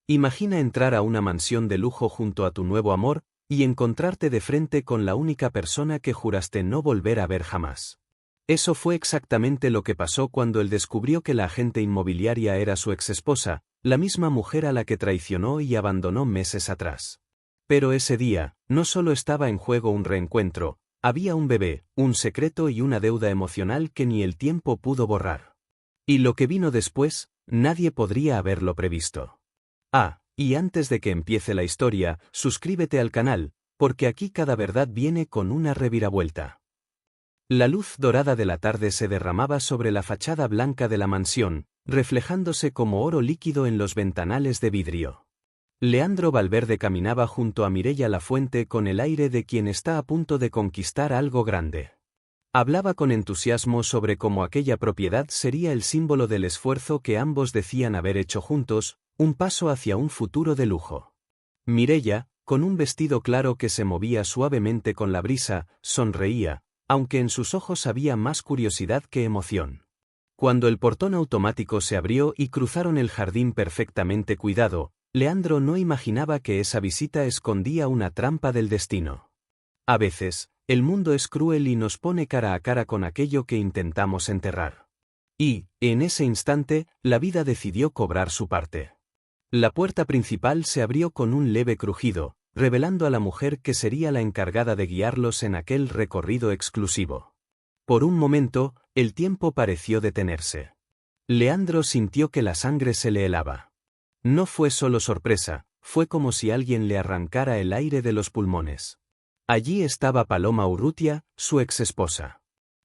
Imagina entrar a una mansión de lujo junto a tu nuevo amor y encontrarte de frente con la única persona que juraste no volver a ver jamás. Eso fue exactamente lo que pasó cuando él descubrió que la agente inmobiliaria era su exesposa, la misma mujer a la que traicionó y abandonó meses atrás. Pero ese día, no solo estaba en juego un reencuentro, había un bebé, un secreto y una deuda emocional que ni el tiempo pudo borrar. Y lo que vino después, nadie podría haberlo previsto. Y antes de que empiece la historia, suscríbete al canal, porque aquí cada verdad viene con una reviravuelta. La luz dorada de la tarde se derramaba sobre la fachada blanca de la mansión, reflejándose como oro líquido en los ventanales de vidrio. Leandro Valverde caminaba junto a Mireia Lafuente con el aire de quien está a punto de conquistar algo grande. Hablaba con entusiasmo sobre cómo aquella propiedad sería el símbolo del esfuerzo que ambos decían haber hecho juntos, un paso hacia un futuro de lujo. Mireia, con un vestido claro que se movía suavemente con la brisa, sonreía, aunque en sus ojos había más curiosidad que emoción. Cuando el portón automático se abrió y cruzaron el jardín perfectamente cuidado, Leandro no imaginaba que esa visita escondía una trampa del destino. A veces, el mundo es cruel y nos pone cara a cara con aquello que intentamos enterrar. Y, en ese instante, la vida decidió cobrar su parte. La puerta principal se abrió con un leve crujido, revelando a la mujer que sería la encargada de guiarlos en aquel recorrido exclusivo. Por un momento, el tiempo pareció detenerse. Leandro sintió que la sangre se le helaba. No fue solo sorpresa, fue como si alguien le arrancara el aire de los pulmones. Allí estaba Paloma Urrutia, su exesposa.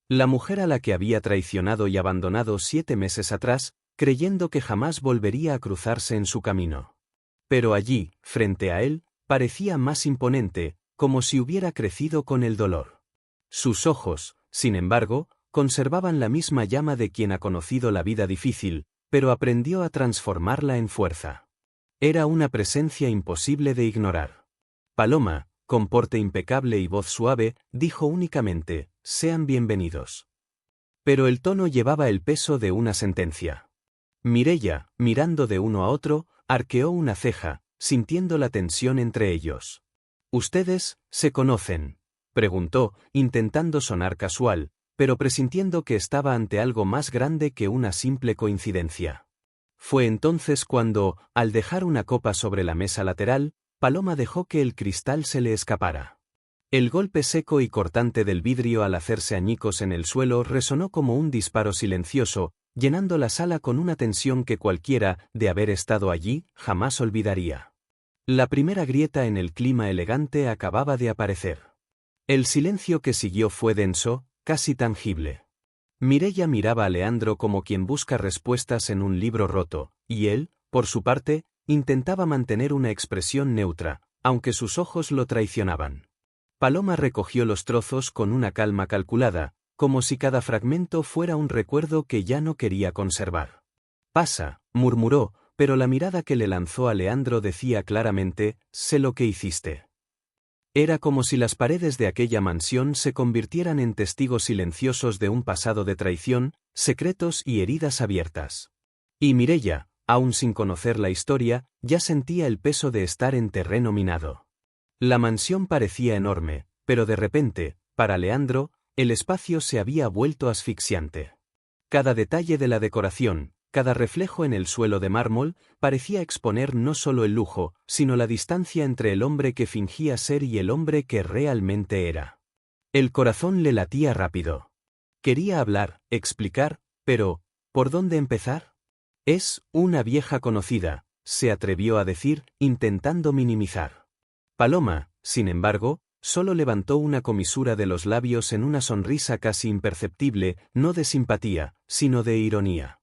La mujer a la que había traicionado y abandonado 7 meses atrás, creyendo que jamás volvería a cruzarse en su camino. Pero allí, frente a él, parecía más imponente, como si hubiera crecido con el dolor. Sus ojos, sin embargo, conservaban la misma llama de quien ha conocido la vida difícil, pero aprendió a transformarla en fuerza. Era una presencia imposible de ignorar. Paloma, con porte impecable y voz suave, dijo únicamente, «Sean bienvenidos». Pero el tono llevaba el peso de una sentencia. Mireia, mirando de uno a otro, arqueó una ceja, sintiendo la tensión entre ellos. «¿Ustedes se conocen?», preguntó, intentando sonar casual, pero presintiendo que estaba ante algo más grande que una simple coincidencia. Fue entonces cuando, al dejar una copa sobre la mesa lateral, Paloma dejó que el cristal se le escapara. El golpe seco y cortante del vidrio al hacerse añicos en el suelo resonó como un disparo silencioso, llenando la sala con una tensión que cualquiera, de haber estado allí, jamás olvidaría. La primera grieta en el clima elegante acababa de aparecer. El silencio que siguió fue denso, casi tangible. Mireia miraba a Leandro como quien busca respuestas en un libro roto, y él, por su parte, intentaba mantener una expresión neutra, aunque sus ojos lo traicionaban. Paloma recogió los trozos con una calma calculada, como si cada fragmento fuera un recuerdo que ya no quería conservar. «Pasa», murmuró, pero la mirada que le lanzó a Leandro decía claramente, «Sé lo que hiciste». Era como si las paredes de aquella mansión se convirtieran en testigos silenciosos de un pasado de traición, secretos y heridas abiertas. Y Mireia, aún sin conocer la historia, ya sentía el peso de estar en terreno minado. La mansión parecía enorme, pero de repente, para Leandro, el espacio se había vuelto asfixiante. Cada detalle de la decoración, cada reflejo en el suelo de mármol, parecía exponer no solo el lujo, sino la distancia entre el hombre que fingía ser y el hombre que realmente era. El corazón le latía rápido. Quería hablar, explicar, pero, ¿por dónde empezar? «Es una vieja conocida», se atrevió a decir, intentando minimizar. Paloma, sin embargo, solo levantó una comisura de los labios en una sonrisa casi imperceptible, no de simpatía, sino de ironía.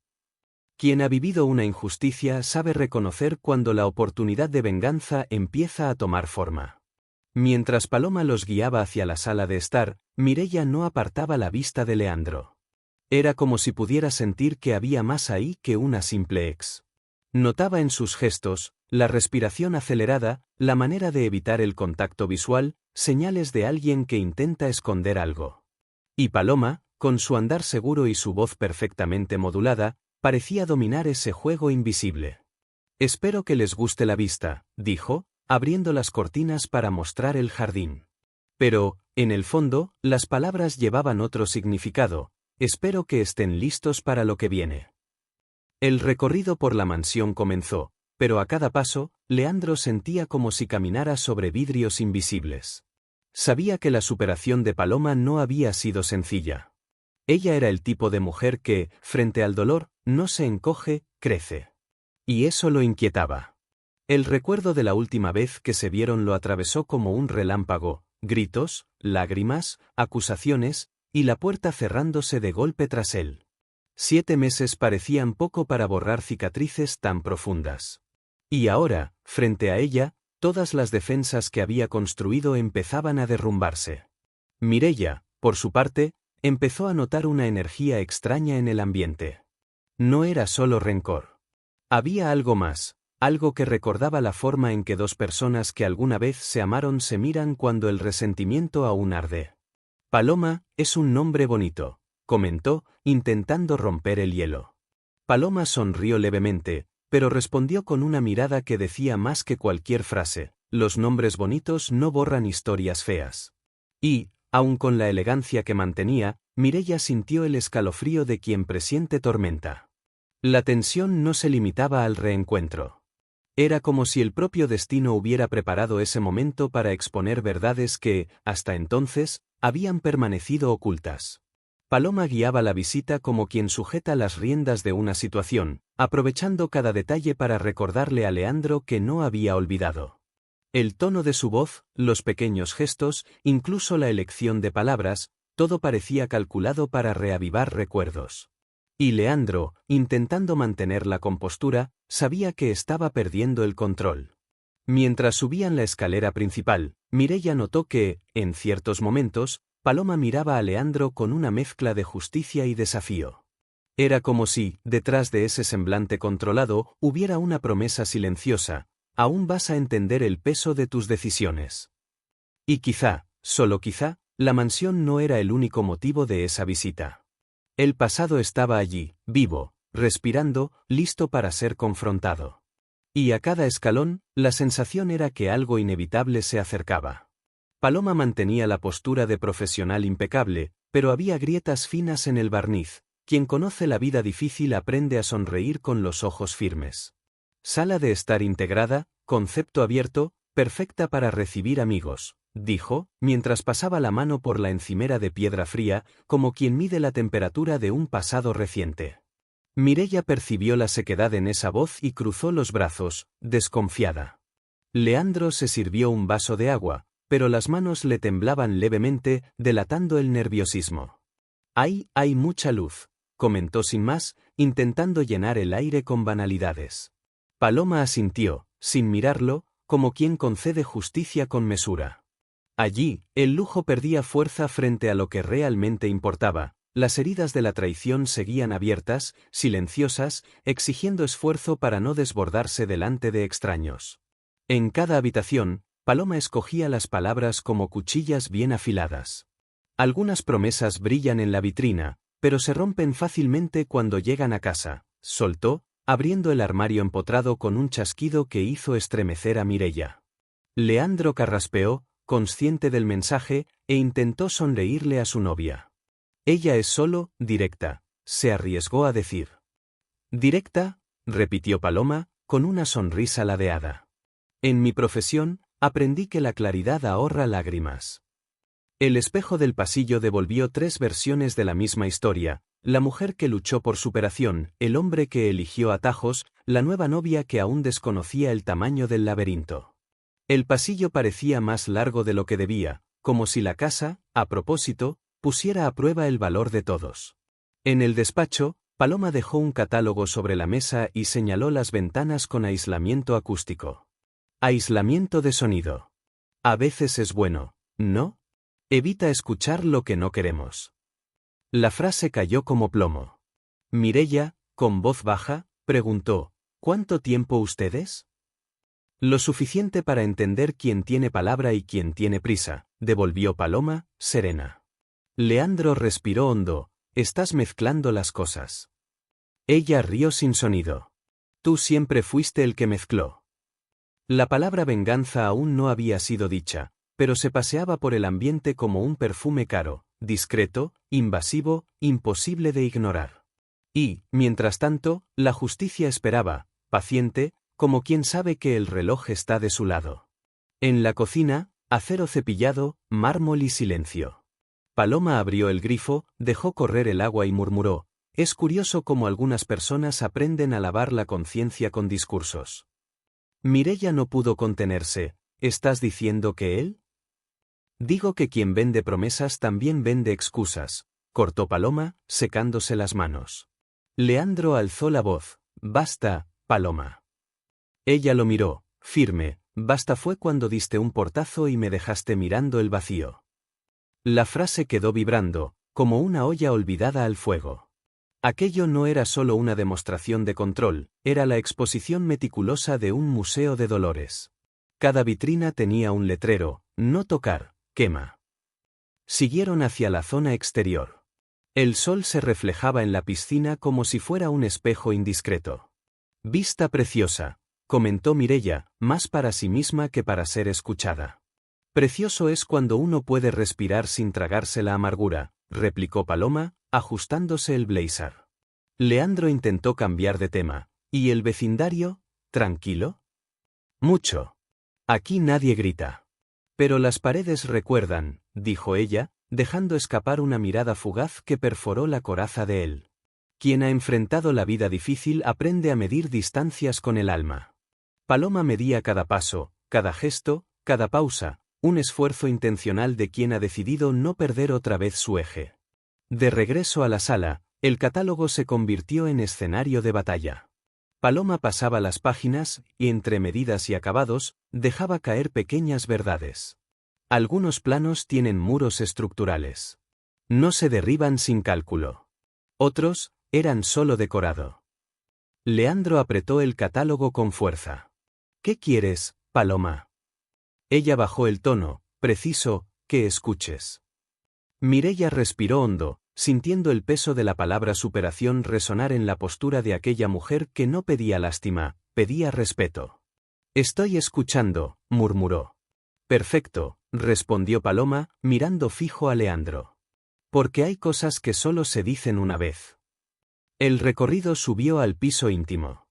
Quien ha vivido una injusticia sabe reconocer cuando la oportunidad de venganza empieza a tomar forma. Mientras Paloma los guiaba hacia la sala de estar, Mireia no apartaba la vista de Leandro. Era como si pudiera sentir que había más ahí que una simple ex. Notaba en sus gestos, la respiración acelerada, la manera de evitar el contacto visual, señales de alguien que intenta esconder algo. Y Paloma, con su andar seguro y su voz perfectamente modulada, parecía dominar ese juego invisible. Espero que les guste la vista, dijo, abriendo las cortinas para mostrar el jardín. Pero, en el fondo, las palabras llevaban otro significado: espero que estén listos para lo que viene. El recorrido por la mansión comenzó, pero a cada paso, Leandro sentía como si caminara sobre vidrios invisibles. Sabía que la superación de Paloma no había sido sencilla. Ella era el tipo de mujer que, frente al dolor, no se encoge, crece. Y eso lo inquietaba. El recuerdo de la última vez que se vieron lo atravesó como un relámpago: gritos, lágrimas, acusaciones, y la puerta cerrándose de golpe tras él. 7 meses parecían poco para borrar cicatrices tan profundas. Y ahora, frente a ella, todas las defensas que había construido empezaban a derrumbarse. Mireia, por su parte, empezó a notar una energía extraña en el ambiente. No era solo rencor. Había algo más, algo que recordaba la forma en que dos personas que alguna vez se amaron se miran cuando el resentimiento aún arde. Paloma es un nombre bonito, comentó, intentando romper el hielo. Paloma sonrió levemente, pero respondió con una mirada que decía más que cualquier frase: los nombres bonitos no borran historias feas. Y, aun con la elegancia que mantenía, Mireia sintió el escalofrío de quien presiente tormenta. La tensión no se limitaba al reencuentro. Era como si el propio destino hubiera preparado ese momento para exponer verdades que, hasta entonces, habían permanecido ocultas. Paloma guiaba la visita como quien sujeta las riendas de una situación, aprovechando cada detalle para recordarle a Leandro que no había olvidado. El tono de su voz, los pequeños gestos, incluso la elección de palabras, todo parecía calculado para reavivar recuerdos. Y Leandro, intentando mantener la compostura, sabía que estaba perdiendo el control. Mientras subían la escalera principal, Mireia notó que, en ciertos momentos, Paloma miraba a Leandro con una mezcla de justicia y desafío. Era como si, detrás de ese semblante controlado, hubiera una promesa silenciosa: aún vas a entender el peso de tus decisiones. Y quizá, solo quizá, la mansión no era el único motivo de esa visita. El pasado estaba allí, vivo, respirando, listo para ser confrontado. Y a cada escalón, la sensación era que algo inevitable se acercaba. Paloma mantenía la postura de profesional impecable, pero había grietas finas en el barniz. Quien conoce la vida difícil aprende a sonreír con los ojos firmes. Sala de estar integrada, concepto abierto, perfecta para recibir amigos, dijo, mientras pasaba la mano por la encimera de piedra fría, como quien mide la temperatura de un pasado reciente. Mireia percibió la sequedad en esa voz y cruzó los brazos, desconfiada. Leandro se sirvió un vaso de agua, pero las manos le temblaban levemente, delatando el nerviosismo. Hay mucha luz, comentó sin más, intentando llenar el aire con banalidades. Paloma asintió, sin mirarlo, como quien concede justicia con mesura. Allí, el lujo perdía fuerza frente a lo que realmente importaba. Las heridas de la traición seguían abiertas, silenciosas, exigiendo esfuerzo para no desbordarse delante de extraños. En cada habitación, Paloma escogía las palabras como cuchillas bien afiladas. Algunas promesas brillan en la vitrina, pero se rompen fácilmente cuando llegan a casa, soltó, abriendo el armario empotrado con un chasquido que hizo estremecer a Mireia. Leandro carraspeó, consciente del mensaje, e intentó sonreírle a su novia. Ella es solo directa, se arriesgó a decir. ¿Directa?, repitió Paloma, con una sonrisa ladeada. En mi profesión, aprendí que la claridad ahorra lágrimas. El espejo del pasillo devolvió 3 versiones de la misma historia: la mujer que luchó por superación, el hombre que eligió atajos, la nueva novia que aún desconocía el tamaño del laberinto. El pasillo parecía más largo de lo que debía, como si la casa, a propósito, pusiera a prueba el valor de todos. En el despacho, Paloma dejó un catálogo sobre la mesa y señaló las ventanas con aislamiento acústico. Aislamiento de sonido. A veces es bueno, ¿no? Evita escuchar lo que no queremos. La frase cayó como plomo. Mireia, con voz baja, preguntó: ¿cuánto tiempo ustedes? Lo suficiente para entender quién tiene palabra y quién tiene prisa, devolvió Paloma, serena. Leandro respiró hondo: estás mezclando las cosas. Ella rió sin sonido. Tú siempre fuiste el que mezcló. La palabra venganza aún no había sido dicha, pero se paseaba por el ambiente como un perfume caro, discreto, invasivo, imposible de ignorar. Y, mientras tanto, la justicia esperaba, paciente, como quien sabe que el reloj está de su lado. En la cocina, acero cepillado, mármol y silencio. Paloma abrió el grifo, dejó correr el agua y murmuró: es curioso cómo algunas personas aprenden a lavar la conciencia con discursos. Mireya no pudo contenerse. ¿Estás diciendo que él? Digo que quien vende promesas también vende excusas, cortó Paloma, secándose las manos. Leandro alzó la voz: basta, Paloma. Ella lo miró, firme: basta fue cuando diste un portazo y me dejaste mirando el vacío. La frase quedó vibrando, como una olla olvidada al fuego. Aquello no era solo una demostración de control, era la exposición meticulosa de un museo de dolores. Cada vitrina tenía un letrero: no tocar, quema. Siguieron hacia la zona exterior. El sol se reflejaba en la piscina como si fuera un espejo indiscreto. Vista preciosa, comentó Mireya, más para sí misma que para ser escuchada. Precioso es cuando uno puede respirar sin tragarse la amargura, replicó Paloma, ajustándose el blazer. Leandro intentó cambiar de tema. ¿Y el vecindario? ¿Tranquilo? Mucho. Aquí nadie grita. Pero las paredes recuerdan, dijo ella, dejando escapar una mirada fugaz que perforó la coraza de él. Quien ha enfrentado la vida difícil aprende a medir distancias con el alma. Paloma medía cada paso, cada gesto, cada pausa, un esfuerzo intencional de quien ha decidido no perder otra vez su eje. De regreso a la sala, el catálogo se convirtió en escenario de batalla. Paloma pasaba las páginas, y entre medidas y acabados, dejaba caer pequeñas verdades. Algunos planos tienen muros estructurales. No se derriban sin cálculo. Otros, eran solo decorado. Leandro apretó el catálogo con fuerza. ¿Qué quieres, Paloma? Ella bajó el tono: preciso, que escuches. Mireya respiró hondo, sintiendo el peso de la palabra superación resonar en la postura de aquella mujer que no pedía lástima, pedía respeto. Estoy escuchando, murmuró. Perfecto, respondió Paloma, mirando fijo a Leandro. Porque hay cosas que solo se dicen una vez. El recorrido subió al piso íntimo.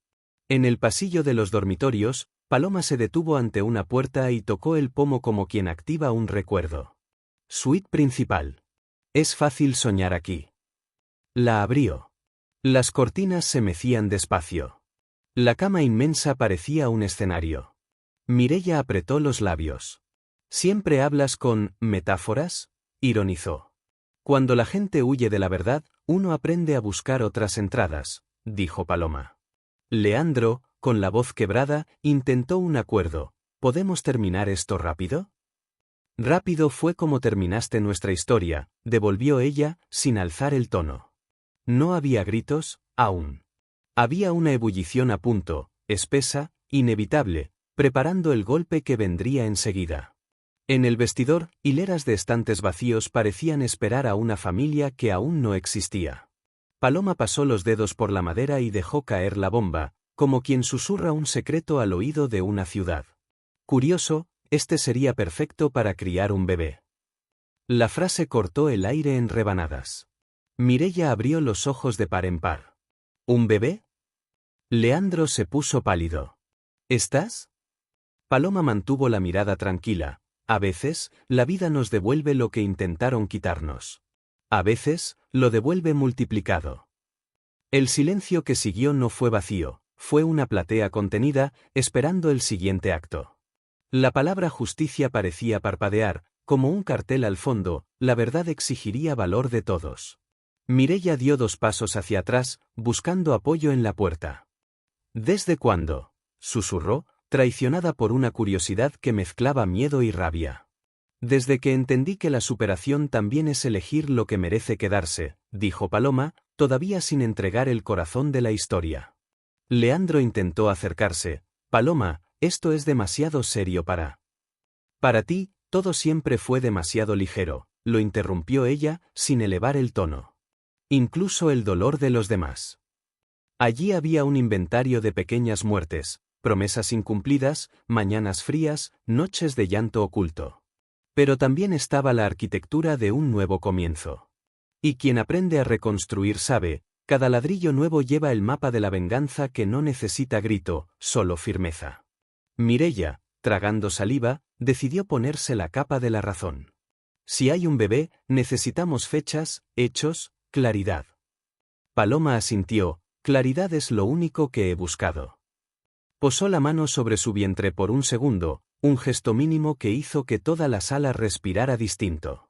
En el pasillo de los dormitorios, Paloma se detuvo ante una puerta y tocó el pomo como quien activa un recuerdo. Suite principal. Es fácil soñar aquí. La abrió. Las cortinas se mecían despacio. La cama inmensa parecía un escenario. Mireya apretó los labios. ¿Siempre hablas con metáforas?, ironizó. Cuando la gente huye de la verdad, uno aprende a buscar otras entradas, dijo Paloma. Leandro, con la voz quebrada, intentó un acuerdo. ¿Podemos terminar esto rápido? Rápido fue como terminaste nuestra historia, devolvió ella, sin alzar el tono. No había gritos, aún. Había una ebullición a punto, espesa, inevitable, preparando el golpe que vendría enseguida. En el vestidor, hileras de estantes vacíos parecían esperar a una familia que aún no existía. Paloma pasó los dedos por la madera y dejó caer la bomba, como quien susurra un secreto al oído de una ciudad. Curioso, este sería perfecto para criar un bebé. La frase cortó el aire en rebanadas. Mireya abrió los ojos de par en par. ¿Un bebé? Leandro se puso pálido. ¿Estás? Paloma mantuvo la mirada tranquila. A veces, la vida nos devuelve lo que intentaron quitarnos. A veces, lo devuelve multiplicado. El silencio que siguió no fue vacío, fue una platea contenida, esperando el siguiente acto. La palabra justicia parecía parpadear, como un cartel al fondo: la verdad exigiría valor de todos. Mireya dio 2 pasos hacia atrás, buscando apoyo en la puerta. ¿Desde cuándo?, susurró, traicionada por una curiosidad que mezclaba miedo y rabia. Desde que entendí que la superación también es elegir lo que merece quedarse, dijo Paloma, todavía sin entregar el corazón de la historia. Leandro intentó acercarse. Paloma, esto es demasiado serio para... Para ti, todo siempre fue demasiado ligero, lo interrumpió ella, sin elevar el tono. Incluso el dolor de los demás. Allí había un inventario de pequeñas muertes, promesas incumplidas, mañanas frías, noches de llanto oculto. Pero también estaba la arquitectura de un nuevo comienzo. Y quien aprende a reconstruir sabe, cada ladrillo nuevo lleva el mapa de la venganza que no necesita grito, solo firmeza. Mireia, tragando saliva, decidió ponerse la capa de la razón. Si hay un bebé, necesitamos fechas, hechos, claridad. Paloma asintió, claridad es lo único que he buscado. Posó la mano sobre su vientre por un segundo, un gesto mínimo que hizo que toda la sala respirara distinto.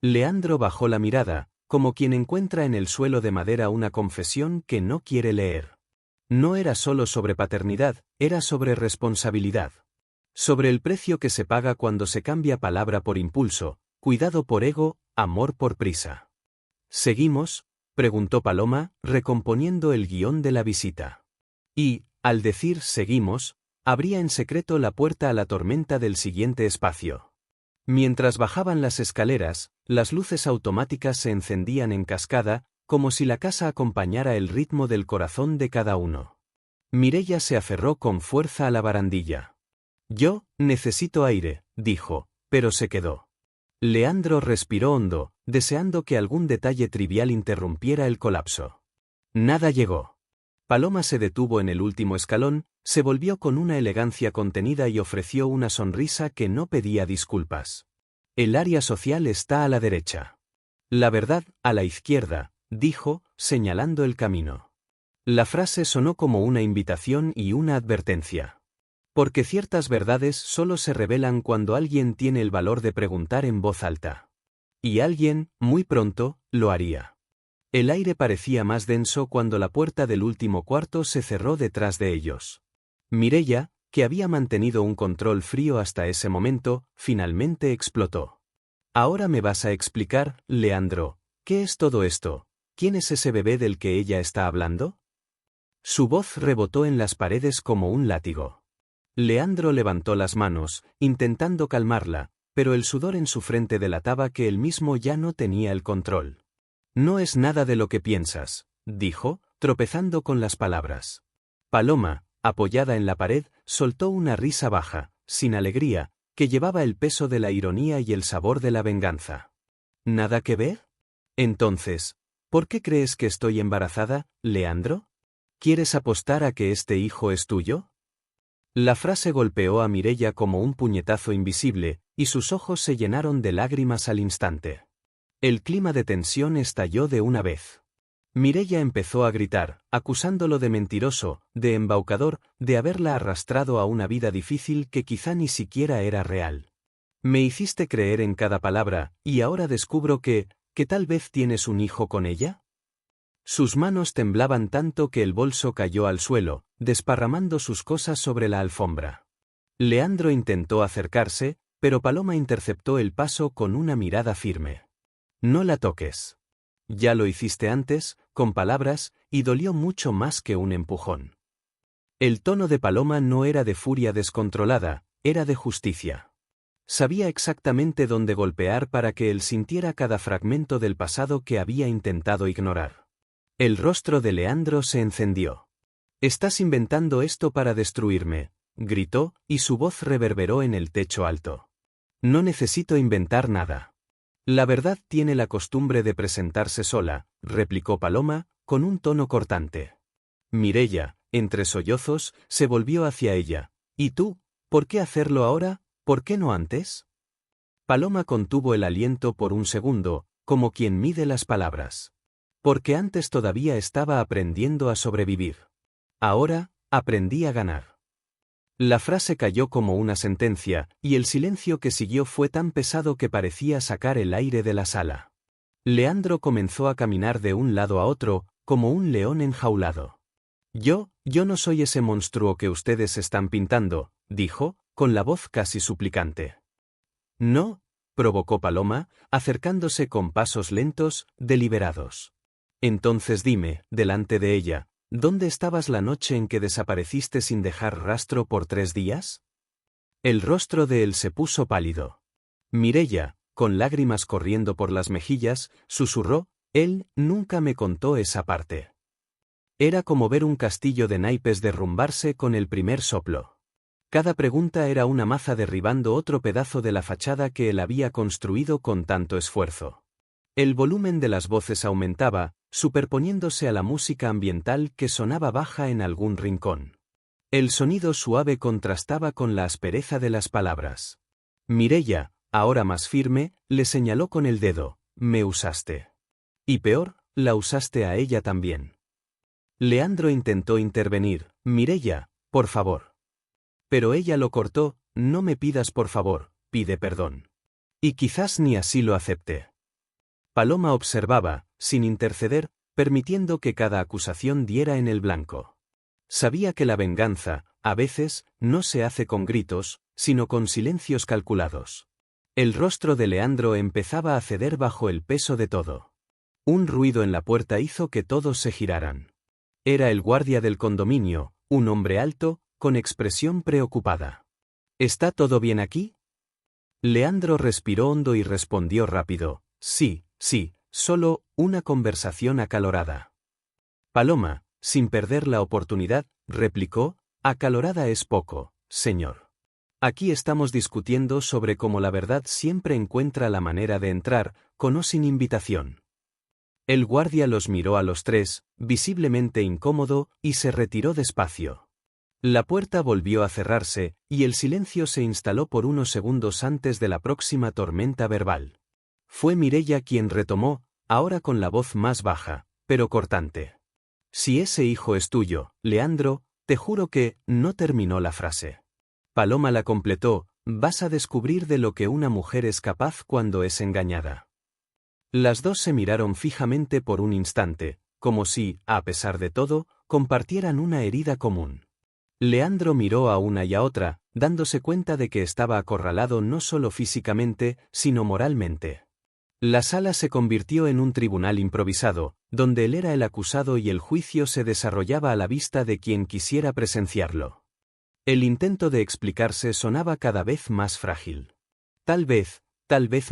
Leandro bajó la mirada, como quien encuentra en el suelo de madera una confesión que no quiere leer. No era solo sobre paternidad, era sobre responsabilidad. Sobre el precio que se paga cuando se cambia palabra por impulso, cuidado por ego, amor por prisa. ¿Seguimos?, preguntó Paloma, recomponiendo el guión de la visita. Y, al decir seguimos, abría en secreto la puerta a la tormenta del siguiente espacio. Mientras bajaban las escaleras, las luces automáticas se encendían en cascada, como si la casa acompañara el ritmo del corazón de cada uno. Mireia se aferró con fuerza a la barandilla. Yo necesito aire, dijo, pero se quedó. Leandro respiró hondo, deseando que algún detalle trivial interrumpiera el colapso. Nada llegó. Paloma se detuvo en el último escalón, se volvió con una elegancia contenida y ofreció una sonrisa que no pedía disculpas. El área social está a la derecha. La verdad, a la izquierda, dijo, señalando el camino. La frase sonó como una invitación y una advertencia. Porque ciertas verdades solo se revelan cuando alguien tiene el valor de preguntar en voz alta. Y alguien, muy pronto, lo haría. El aire parecía más denso cuando la puerta del último cuarto se cerró detrás de ellos. Mireia, que había mantenido un control frío hasta ese momento, finalmente explotó. «Ahora me vas a explicar, Leandro, ¿qué es todo esto? ¿Quién es ese bebé del que ella está hablando?» Su voz rebotó en las paredes como un látigo. Leandro levantó las manos, intentando calmarla, pero el sudor en su frente delataba que él mismo ya no tenía el control. «No es nada de lo que piensas», dijo, tropezando con las palabras. Paloma, apoyada en la pared, soltó una risa baja, sin alegría, que llevaba el peso de la ironía y el sabor de la venganza. ¿Nada que ver? Entonces, ¿por qué crees que estoy embarazada, Leandro? ¿Quieres apostar a que este hijo es tuyo? La frase golpeó a Mireia como un puñetazo invisible, y sus ojos se llenaron de lágrimas al instante. El clima de tensión estalló de una vez. Mireia empezó a gritar, acusándolo de mentiroso, de embaucador, de haberla arrastrado a una vida difícil que quizá ni siquiera era real. Me hiciste creer en cada palabra, y ahora descubro que tal vez tienes un hijo con ella. Sus manos temblaban tanto que el bolso cayó al suelo, desparramando sus cosas sobre la alfombra. Leandro intentó acercarse, pero Paloma interceptó el paso con una mirada firme. No la toques. Ya lo hiciste antes, con palabras, y dolió mucho más que un empujón. El tono de Paloma no era de furia descontrolada, era de justicia. Sabía exactamente dónde golpear para que él sintiera cada fragmento del pasado que había intentado ignorar. El rostro de Leandro se encendió. «Estás inventando esto para destruirme», gritó, y su voz reverberó en el techo alto. «No necesito inventar nada». «La verdad tiene la costumbre de presentarse sola», replicó Paloma, con un tono cortante. Mireia, entre sollozos, se volvió hacia ella. «¿Y tú? ¿Por qué hacerlo ahora? ¿Por qué no antes?» Paloma contuvo el aliento por un segundo, como quien mide las palabras. «Porque antes todavía estaba aprendiendo a sobrevivir. Ahora, aprendí a ganar». La frase cayó como una sentencia, y el silencio que siguió fue tan pesado que parecía sacar el aire de la sala. Leandro comenzó a caminar de un lado a otro, como un león enjaulado. Yo no soy ese monstruo que ustedes están pintando», dijo, con la voz casi suplicante. «No», provocó Paloma, acercándose con pasos lentos, deliberados. «Entonces dime, delante de ella, ¿dónde estabas la noche en que desapareciste sin dejar rastro por 3 días?» El rostro de él se puso pálido. Mireia, con lágrimas corriendo por las mejillas, susurró, «Él nunca me contó esa parte». Era como ver un castillo de naipes derrumbarse con el primer soplo. Cada pregunta era una maza derribando otro pedazo de la fachada que él había construido con tanto esfuerzo. El volumen de las voces aumentaba, superponiéndose a la música ambiental que sonaba baja en algún rincón. El sonido suave contrastaba con la aspereza de las palabras. Mireia, ahora más firme, le señaló con el dedo: me usaste. Y peor, la usaste a ella también. Leandro intentó intervenir: Mireia, por favor. Pero ella lo cortó: no me pidas por favor, pide perdón. Y quizás ni así lo acepte. Paloma observaba, sin interceder, permitiendo que cada acusación diera en el blanco. Sabía que la venganza, a veces, no se hace con gritos, sino con silencios calculados. El rostro de Leandro empezaba a ceder bajo el peso de todo. Un ruido en la puerta hizo que todos se giraran. Era el guardia del condominio, un hombre alto, con expresión preocupada. ¿Está todo bien aquí? Leandro respiró hondo y respondió rápido: sí, solo una conversación acalorada. Paloma, sin perder la oportunidad, replicó: acalorada es poco, señor. Aquí estamos discutiendo sobre cómo la verdad siempre encuentra la manera de entrar, con o sin invitación. El guardia los miró a los tres, visiblemente incómodo, y se retiró despacio. La puerta volvió a cerrarse, y el silencio se instaló por unos segundos antes de la próxima tormenta verbal. Fue Mireia quien retomó, ahora con la voz más baja, pero cortante: si ese hijo es tuyo, Leandro, te juro que... No terminó la frase. Paloma la completó: vas a descubrir de lo que una mujer es capaz cuando es engañada. Las dos se miraron fijamente por un instante, como si, a pesar de todo, compartieran una herida común. Leandro miró a una y a otra, dándose cuenta de que estaba acorralado no solo físicamente, sino moralmente. La sala se convirtió en un tribunal improvisado, donde él era el acusado y el juicio se desarrollaba a la vista de quien quisiera presenciarlo. El intento de explicarse sonaba cada vez más frágil. Tal vez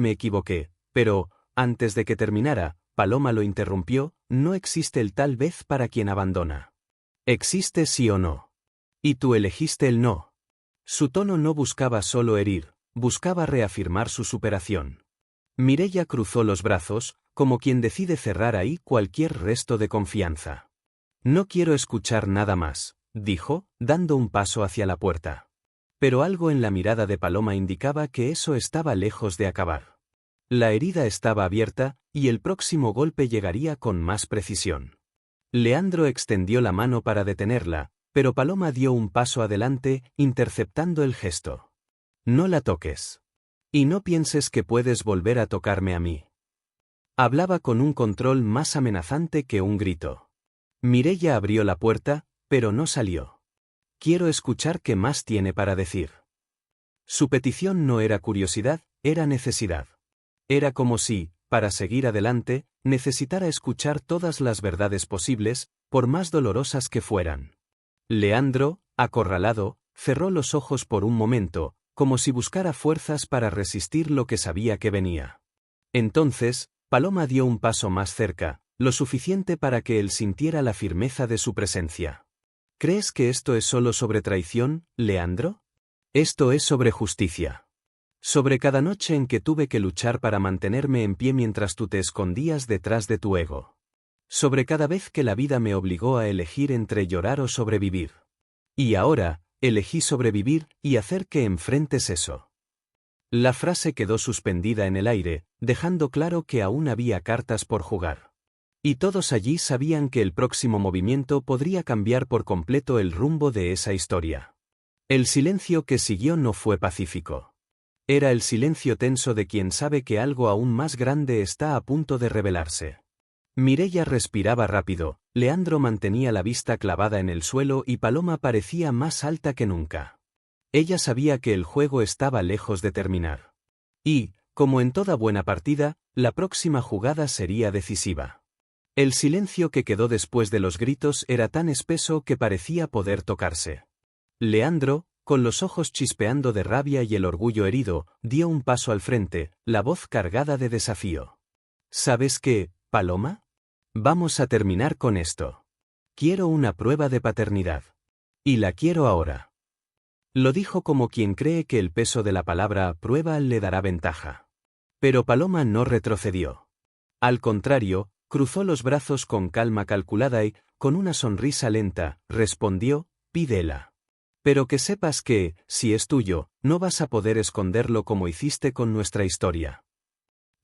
me equivoqué, pero, antes de que terminara, Paloma lo interrumpió: no existe el tal vez para quien abandona. Existe sí o no. Y tú elegiste el no. Su tono no buscaba solo herir, buscaba reafirmar su superación. Mireia cruzó los brazos, como quien decide cerrar ahí cualquier resto de confianza. No quiero escuchar nada más, dijo, dando un paso hacia la puerta. Pero algo en la mirada de Paloma indicaba que eso estaba lejos de acabar. La herida estaba abierta, y el próximo golpe llegaría con más precisión. Leandro extendió la mano para detenerla, pero Paloma dio un paso adelante, interceptando el gesto. No la toques. Y no pienses que puedes volver a tocarme a mí. Hablaba con un control más amenazante que un grito. Mireia abrió la puerta, pero no salió. Quiero escuchar qué más tiene para decir. Su petición no era curiosidad, era necesidad. Era como si, para seguir adelante, necesitara escuchar todas las verdades posibles, por más dolorosas que fueran. Leandro, acorralado, cerró los ojos por un momento, como si buscara fuerzas para resistir lo que sabía que venía. Entonces, Paloma dio un paso más cerca, lo suficiente para que él sintiera la firmeza de su presencia. ¿Crees que esto es solo sobre traición, Leandro? Esto es sobre justicia. Sobre cada noche en que tuve que luchar para mantenerme en pie mientras tú te escondías detrás de tu ego. Sobre cada vez que la vida me obligó a elegir entre llorar o sobrevivir. Y ahora, elegí sobrevivir y hacer que enfrentes eso. La frase quedó suspendida en el aire, dejando claro que aún había cartas por jugar. Y todos allí sabían que el próximo movimiento podría cambiar por completo el rumbo de esa historia. El silencio que siguió no fue pacífico. Era el silencio tenso de quien sabe que algo aún más grande está a punto de revelarse. Mireia respiraba rápido, Leandro mantenía la vista clavada en el suelo y Paloma parecía más alta que nunca. Ella sabía que el juego estaba lejos de terminar. Y, como en toda buena partida, la próxima jugada sería decisiva. El silencio que quedó después de los gritos era tan espeso que parecía poder tocarse. Leandro, con los ojos chispeando de rabia y el orgullo herido, dio un paso al frente, la voz cargada de desafío. ¿Sabes qué, Paloma? Vamos a terminar con esto. Quiero una prueba de paternidad. Y la quiero ahora. Lo dijo como quien cree que el peso de la palabra prueba le dará ventaja. Pero Paloma no retrocedió. Al contrario, cruzó los brazos con calma calculada y, con una sonrisa lenta, respondió, pídela. Pero que sepas que, si es tuyo, no vas a poder esconderlo como hiciste con nuestra historia.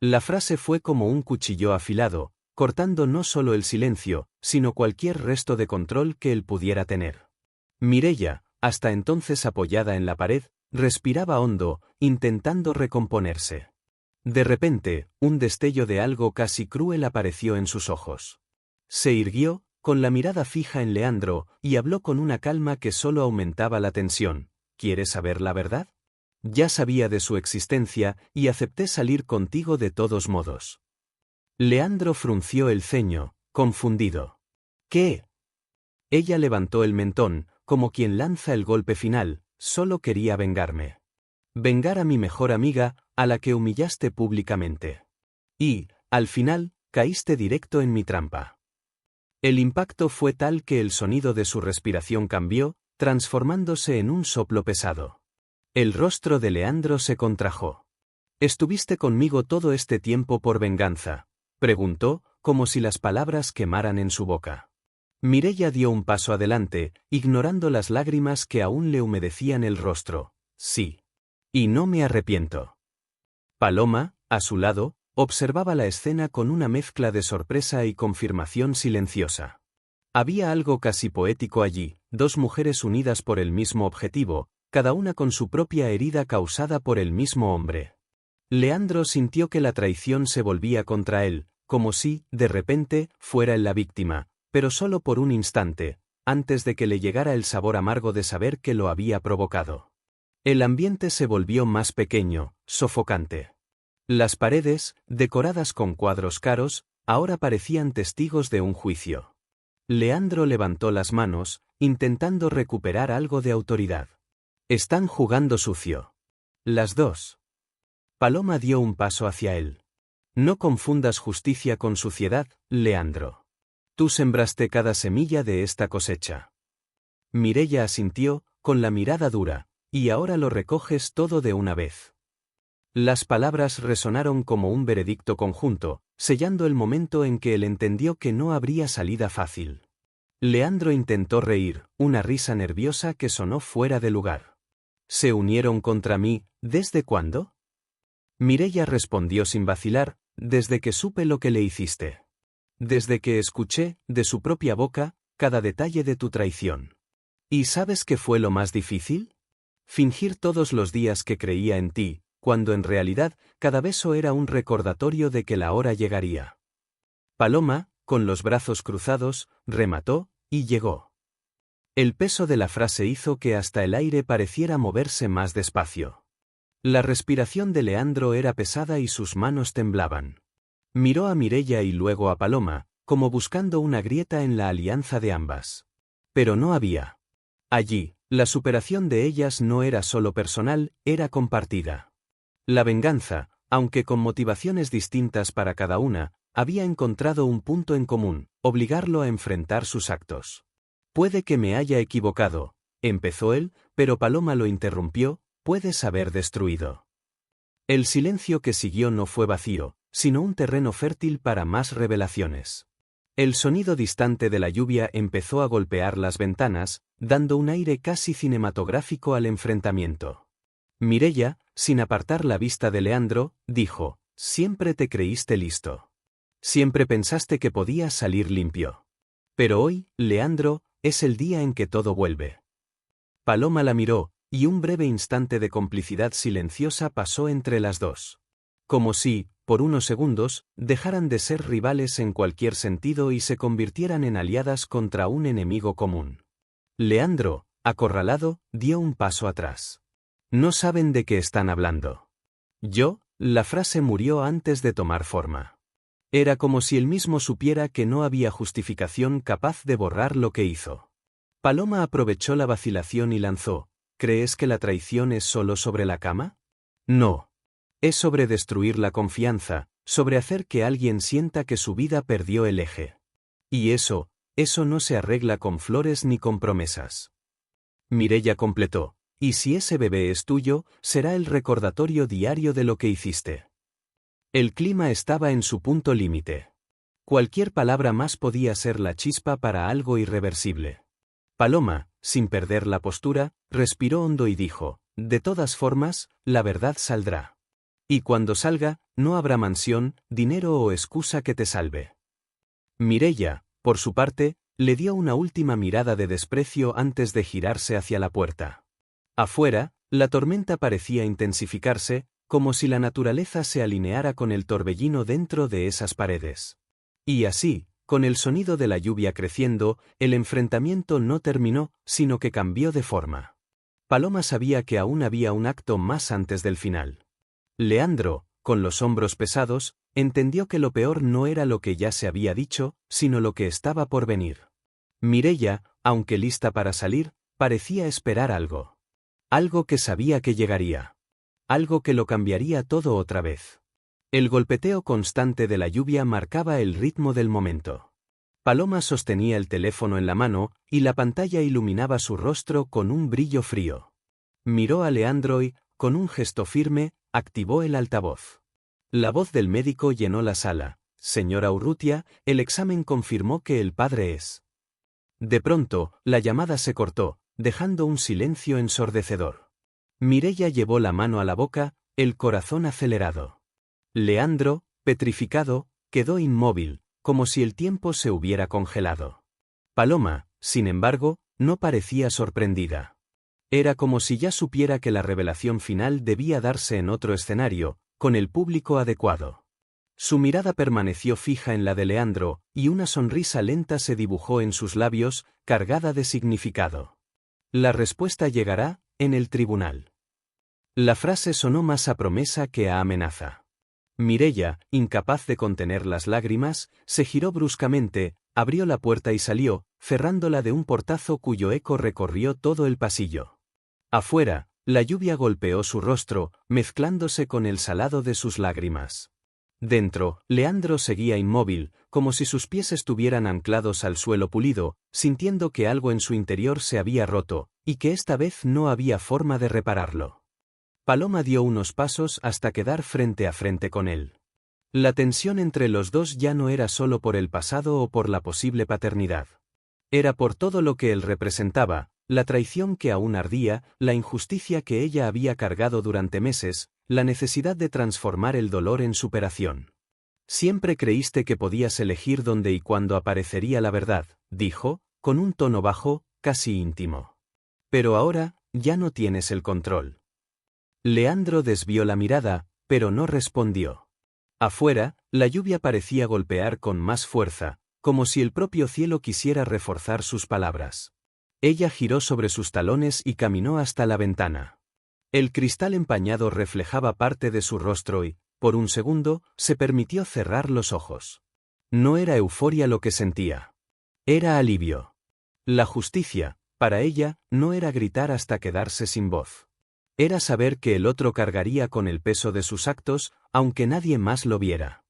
La frase fue como un cuchillo afilado, cortando no solo el silencio, sino cualquier resto de control que él pudiera tener. Mireia, hasta entonces apoyada en la pared, respiraba hondo, intentando recomponerse. De repente, un destello de algo casi cruel apareció en sus ojos. Se irguió, con la mirada fija en Leandro, y habló con una calma que solo aumentaba la tensión. ¿Quieres saber la verdad? Ya sabía de su existencia, y acepté salir contigo de todos modos. Leandro frunció el ceño, confundido. ¿Qué? Ella levantó el mentón, como quien lanza el golpe final, solo quería vengarme. Vengar a mi mejor amiga, a la que humillaste públicamente. Y, al final, caíste directo en mi trampa. El impacto fue tal que el sonido de su respiración cambió, transformándose en un soplo pesado. El rostro de Leandro se contrajo. ¿Estuviste conmigo todo este tiempo por venganza?, preguntó, como si las palabras quemaran en su boca. Mireia dio un paso adelante, ignorando las lágrimas que aún le humedecían el rostro. Sí. Y no me arrepiento. Paloma, a su lado, observaba la escena con una mezcla de sorpresa y confirmación silenciosa. Había algo casi poético allí, dos mujeres unidas por el mismo objetivo, cada una con su propia herida causada por el mismo hombre. Leandro sintió que la traición se volvía contra él, como si, de repente, fuera él la víctima, pero solo por un instante, antes de que le llegara el sabor amargo de saber que lo había provocado. El ambiente se volvió más pequeño, sofocante. Las paredes, decoradas con cuadros caros, ahora parecían testigos de un juicio. Leandro levantó las manos, intentando recuperar algo de autoridad. Están jugando sucio. Las dos. Paloma dio un paso hacia él. No confundas justicia con suciedad, Leandro. Tú sembraste cada semilla de esta cosecha. Mireia asintió, con la mirada dura, y ahora lo recoges todo de una vez. Las palabras resonaron como un veredicto conjunto, sellando el momento en que él entendió que no habría salida fácil. Leandro intentó reír, una risa nerviosa que sonó fuera de lugar. ¿Se unieron contra mí, desde cuándo? Mireia respondió sin vacilar, desde que supe lo que le hiciste. Desde que escuché, de su propia boca, cada detalle de tu traición. ¿Y sabes qué fue lo más difícil? Fingir todos los días que creía en ti, cuando en realidad, cada beso era un recordatorio de que la hora llegaría. Paloma, con los brazos cruzados, remató, y llegó. El peso de la frase hizo que hasta el aire pareciera moverse más despacio. La respiración de Leandro era pesada y sus manos temblaban. Miró a Mireia y luego a Paloma, como buscando una grieta en la alianza de ambas. Pero no había. Allí, la superación de ellas no era solo personal, era compartida. La venganza, aunque con motivaciones distintas para cada una, había encontrado un punto en común, obligarlo a enfrentar sus actos. Puede que me haya equivocado, empezó él, pero Paloma lo interrumpió, puedes haber destruido. El silencio que siguió no fue vacío, sino un terreno fértil para más revelaciones. El sonido distante de la lluvia empezó a golpear las ventanas, dando un aire casi cinematográfico al enfrentamiento. Mireia, sin apartar la vista de Leandro, dijo, siempre te creíste listo. Siempre pensaste que podías salir limpio. Pero hoy, Leandro, es el día en que todo vuelve. Paloma la miró, y un breve instante de complicidad silenciosa pasó entre las dos. Como si, por unos segundos, dejaran de ser rivales en cualquier sentido y se convirtieran en aliadas contra un enemigo común. Leandro, acorralado, dio un paso atrás. No saben de qué están hablando. La frase murió antes de tomar forma. Era como si él mismo supiera que no había justificación capaz de borrar lo que hizo. Paloma aprovechó la vacilación y lanzó, ¿crees que la traición es solo sobre la cama? No. Es sobre destruir la confianza, sobre hacer que alguien sienta que su vida perdió el eje. Y eso eso no se arregla con flores ni con promesas. Mireya completó, y si ese bebé es tuyo, será el recordatorio diario de lo que hiciste. El clima estaba en su punto límite. Cualquier palabra más podía ser la chispa para algo irreversible. Paloma, sin perder la postura, respiró hondo y dijo, de todas formas, la verdad saldrá. Y cuando salga, no habrá mansión, dinero o excusa que te salve. Mireya, por su parte, le dio una última mirada de desprecio antes de girarse hacia la puerta. Afuera, la tormenta parecía intensificarse, como si la naturaleza se alineara con el torbellino dentro de esas paredes. Y así, con el sonido de la lluvia creciendo, el enfrentamiento no terminó, sino que cambió de forma. Paloma sabía que aún había un acto más antes del final. Leandro, con los hombros pesados, entendió que lo peor no era lo que ya se había dicho, sino lo que estaba por venir. Mireya, aunque lista para salir, parecía esperar algo. Algo que sabía que llegaría. Algo que lo cambiaría todo otra vez. El golpeteo constante de la lluvia marcaba el ritmo del momento. Paloma sostenía el teléfono en la mano, y la pantalla iluminaba su rostro con un brillo frío. Miró a Leandro y, con un gesto firme, activó el altavoz. La voz del médico llenó la sala. Señora Urrutia, el examen confirmó que el padre es. De pronto, la llamada se cortó, dejando un silencio ensordecedor. Mireya llevó la mano a la boca, el corazón acelerado. Leandro, petrificado, quedó inmóvil, como si el tiempo se hubiera congelado. Paloma, sin embargo, no parecía sorprendida. Era como si ya supiera que la revelación final debía darse en otro escenario, con el público adecuado. Su mirada permaneció fija en la de Leandro, y una sonrisa lenta se dibujó en sus labios, cargada de significado. La respuesta llegará, en el tribunal. La frase sonó más a promesa que a amenaza. Mireya, incapaz de contener las lágrimas, se giró bruscamente, abrió la puerta y salió, cerrándola de un portazo cuyo eco recorrió todo el pasillo. Afuera, la lluvia golpeó su rostro, mezclándose con el salado de sus lágrimas. Dentro, Leandro seguía inmóvil, como si sus pies estuvieran anclados al suelo pulido, sintiendo que algo en su interior se había roto, y que esta vez no había forma de repararlo. Paloma dio unos pasos hasta quedar frente a frente con él. La tensión entre los dos ya no era solo por el pasado o por la posible paternidad. Era por todo lo que él representaba, la traición que aún ardía, la injusticia que ella había cargado durante meses, la necesidad de transformar el dolor en superación. Siempre creíste que podías elegir dónde y cuándo aparecería la verdad, dijo, con un tono bajo, casi íntimo. Pero ahora, ya no tienes el control. Leandro desvió la mirada, pero no respondió. Afuera, la lluvia parecía golpear con más fuerza, como si el propio cielo quisiera reforzar sus palabras. Ella giró sobre sus talones y caminó hasta la ventana. El cristal empañado reflejaba parte de su rostro y, por un segundo, se permitió cerrar los ojos. No era euforia lo que sentía. Era alivio. La justicia, para ella, no era gritar hasta quedarse sin voz. Era saber que el otro cargaría con el peso de sus actos, aunque nadie más lo viera.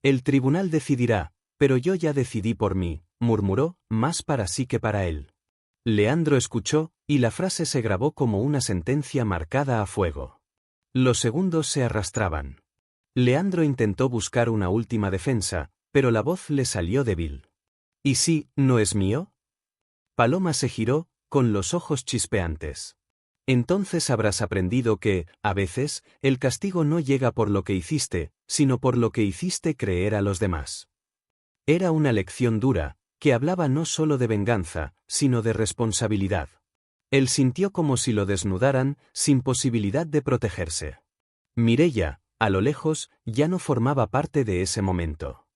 El tribunal decidirá, pero yo ya decidí por mí, murmuró, más para sí que para él. Leandro escuchó, y la frase se grabó como una sentencia marcada a fuego. Los segundos se arrastraban. Leandro intentó buscar una última defensa, pero la voz le salió débil. ¿Y si, no es mío? Paloma se giró, con los ojos chispeantes. Entonces habrás aprendido que, a veces, el castigo no llega por lo que hiciste, sino por lo que hiciste creer a los demás. Era una lección dura, que hablaba no solo de venganza, sino de responsabilidad. Él sintió como si lo desnudaran, sin posibilidad de protegerse. Mireya, a lo lejos, ya no formaba parte de ese momento.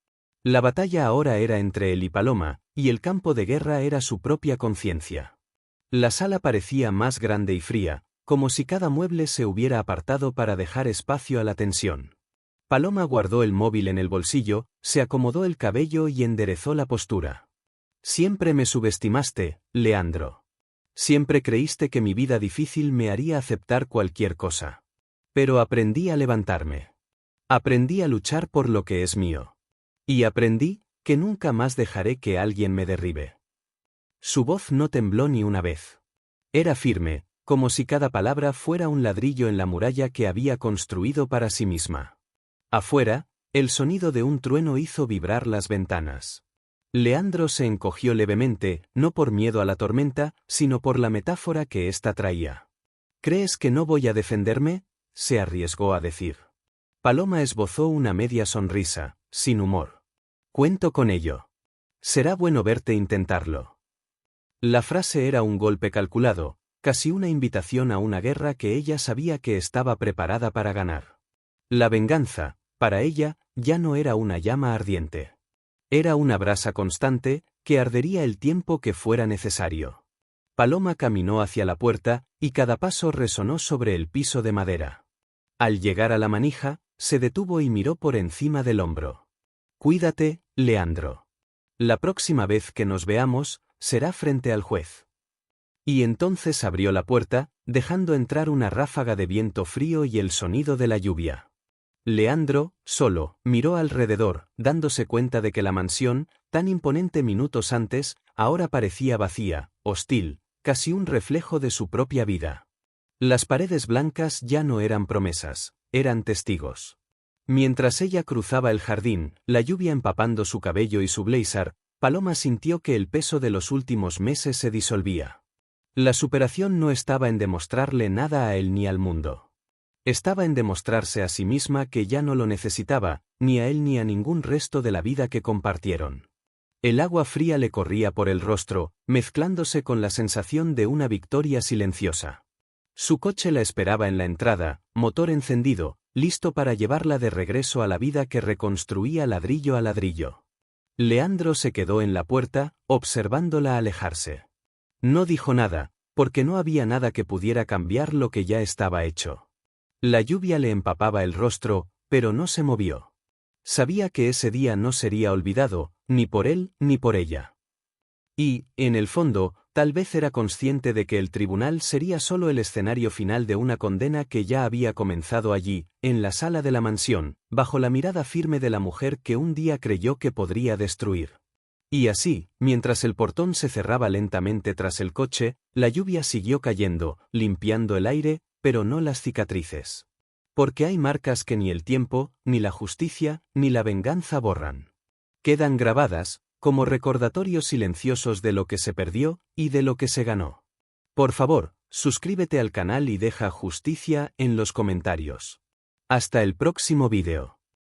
La batalla ahora era entre él y Paloma, y el campo de guerra era su propia conciencia. La sala parecía más grande y fría, como si cada mueble se hubiera apartado para dejar espacio a la tensión. Paloma guardó el móvil en el bolsillo, se acomodó el cabello y enderezó la postura. Siempre me subestimaste, Leandro. Siempre creíste que mi vida difícil me haría aceptar cualquier cosa. Pero aprendí a levantarme. Aprendí a luchar por lo que es mío. Y aprendí que nunca más dejaré que alguien me derribe. Su voz no tembló ni una vez. Era firme, como si cada palabra fuera un ladrillo en la muralla que había construido para sí misma. Afuera, el sonido de un trueno hizo vibrar las ventanas. Leandro se encogió levemente, no por miedo a la tormenta, sino por la metáfora que ésta traía. ¿Crees que no voy a defenderme?, se arriesgó a decir. Paloma esbozó una media sonrisa, sin humor. Cuento con ello. Será bueno verte intentarlo. La frase era un golpe calculado, casi una invitación a una guerra que ella sabía que estaba preparada para ganar. La venganza, para ella, ya no era una llama ardiente. Era una brasa constante, que ardería el tiempo que fuera necesario. Paloma caminó hacia la puerta, y cada paso resonó sobre el piso de madera. Al llegar a la manija, se detuvo y miró por encima del hombro. Cuídate, Leandro. La próxima vez que nos veamos, será frente al juez. Y entonces abrió la puerta, dejando entrar una ráfaga de viento frío y el sonido de la lluvia. Leandro, solo, miró alrededor, dándose cuenta de que la mansión, tan imponente minutos antes, ahora parecía vacía, hostil, casi un reflejo de su propia vida. Las paredes blancas ya no eran promesas, eran testigos. Mientras ella cruzaba el jardín, la lluvia empapando su cabello y su blazer, Paloma sintió que el peso de los últimos meses se disolvía. La superación no estaba en demostrarle nada a él ni al mundo. Estaba en demostrarse a sí misma que ya no lo necesitaba, ni a él ni a ningún resto de la vida que compartieron. El agua fría le corría por el rostro, mezclándose con la sensación de una victoria silenciosa. Su coche la esperaba en la entrada, motor encendido, listo para llevarla de regreso a la vida que reconstruía ladrillo a ladrillo. Leandro se quedó en la puerta, observándola alejarse. No dijo nada, porque no había nada que pudiera cambiar lo que ya estaba hecho. La lluvia le empapaba el rostro, pero no se movió. Sabía que ese día no sería olvidado, ni por él ni por ella. Y, en el fondo, tal vez era consciente de que el tribunal sería solo el escenario final de una condena que ya había comenzado allí, en la sala de la mansión, bajo la mirada firme de la mujer que un día creyó que podría destruir. Y así, mientras el portón se cerraba lentamente tras el coche, la lluvia siguió cayendo, limpiando el aire, pero no las cicatrices. Porque hay marcas que ni el tiempo, ni la justicia, ni la venganza borran. Quedan grabadas, como recordatorios silenciosos de lo que se perdió y de lo que se ganó. Por favor, suscríbete al canal y deja justicia en los comentarios. Hasta el próximo vídeo.